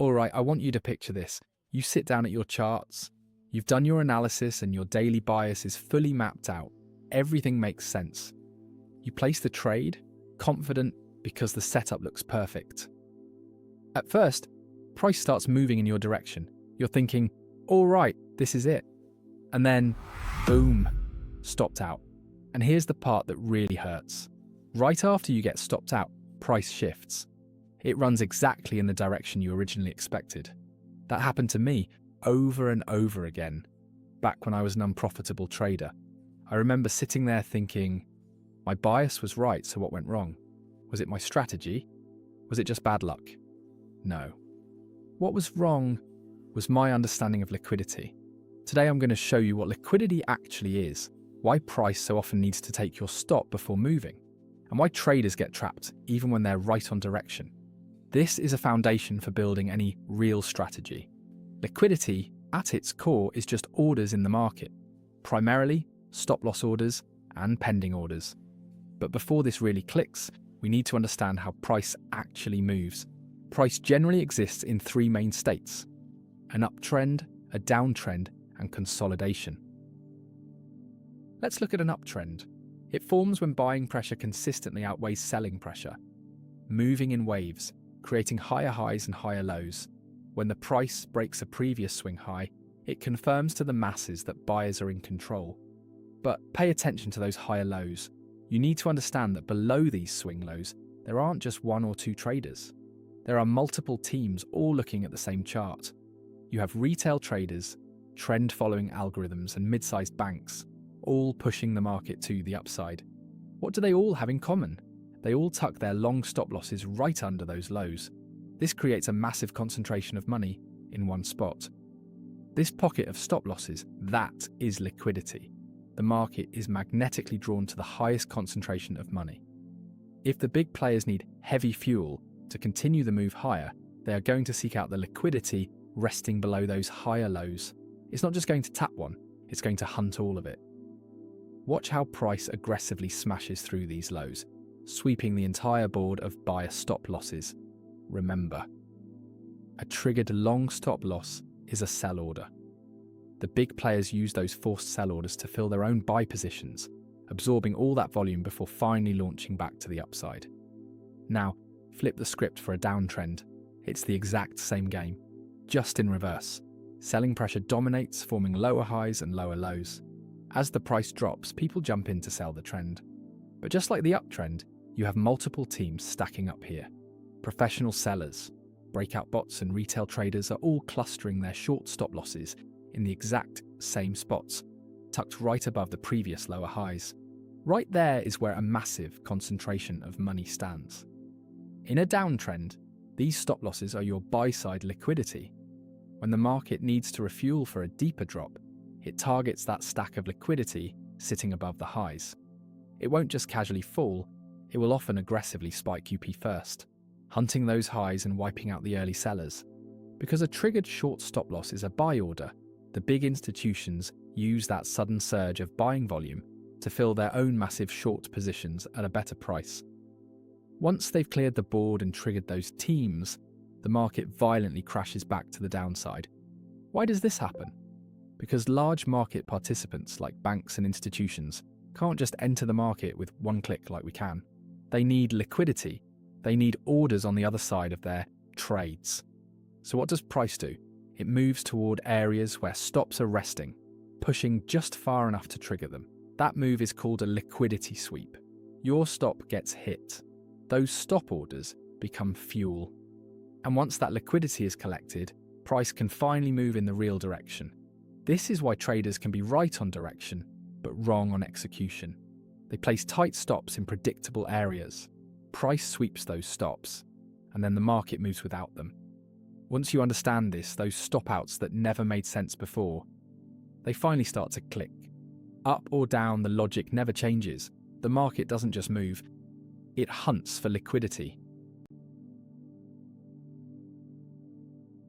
All right, I want you to picture this. You sit down at your charts, you've done your analysis, and your daily bias is fully mapped out. Everything makes sense. You place the trade, confident because the setup looks perfect. At first, price starts moving in your direction. You're thinking, all right, this is it. And then, boom, stopped out. And here's the part that really hurts. Right after you get stopped out, price shifts. It runs exactly in the direction you originally expected. That happened to me over and over again, back when I was an unprofitable trader. I remember sitting there thinking, my bias was right, so what went wrong? Was it my strategy? Was it just bad luck? No. What was wrong was my understanding of liquidity. Today I'm going to show you what liquidity actually is, why price so often needs to take your stop before moving, and why traders get trapped even when they're right on direction. This is a foundation for building any real strategy. Liquidity, at its core, is just orders in the market, primarily stop-loss orders and pending orders. But before this really clicks, we need to understand how price actually moves. Price generally exists in three main states: an uptrend, a downtrend, and consolidation. Let's look at an uptrend. It forms when buying pressure consistently outweighs selling pressure, moving in waves, creating higher highs and higher lows. When the price breaks a previous swing high, it confirms to the masses that buyers are in control. But pay attention to those higher lows. You need to understand that below these swing lows, there aren't just one or two traders. There are multiple teams all looking at the same chart. You have retail traders, trend-following algorithms, and mid-sized banks, all pushing the market to the upside. What do they all have in common? They all tuck their long stop losses right under those lows. This creates a massive concentration of money in one spot. This pocket of stop losses, that is liquidity. The market is magnetically drawn to the highest concentration of money. If the big players need heavy fuel to continue the move higher, they are going to seek out the liquidity resting below those higher lows. It's not just going to tap one, it's going to hunt all of it. Watch how price aggressively smashes through these lows, sweeping the entire board of buyer stop losses. Remember, a triggered long stop loss is a sell order. The big players use those forced sell orders to fill their own buy positions, absorbing all that volume before finally launching back to the upside. Now, flip the script for a downtrend. It's the exact same game, just in reverse. Selling pressure dominates, forming lower highs and lower lows. As the price drops, people jump in to sell the trend. But just like the uptrend, you have multiple teams stacking up here. Professional sellers, breakout bots, and retail traders are all clustering their short stop losses in the exact same spots, tucked right above the previous lower highs. Right there is where a massive concentration of money stands. In a downtrend, these stop losses are your buy-side liquidity. When the market needs to refuel for a deeper drop, it targets that stack of liquidity sitting above the highs. It won't just casually fall, it will often aggressively spike UP first, hunting those highs and wiping out the early sellers. Because a triggered short stop loss is a buy order, the big institutions use that sudden surge of buying volume to fill their own massive short positions at a better price. Once they've cleared the board and triggered those teams, the market violently crashes back to the downside. Why does this happen? Because large market participants like banks and institutions can't just enter the market with one click like we can. They need liquidity. They need orders on the other side of their trades. So what does price do? It moves toward areas where stops are resting, pushing just far enough to trigger them. That move is called a liquidity sweep. Your stop gets hit. Those stop orders become fuel. And once that liquidity is collected, price can finally move in the real direction. This is why traders can be right on direction, but wrong on execution. They place tight stops in predictable areas. Price sweeps those stops, and then the market moves without them. Once you understand this, those stop-outs that never made sense before, they finally start to click. Up or down, the logic never changes. The market doesn't just move, it hunts for liquidity.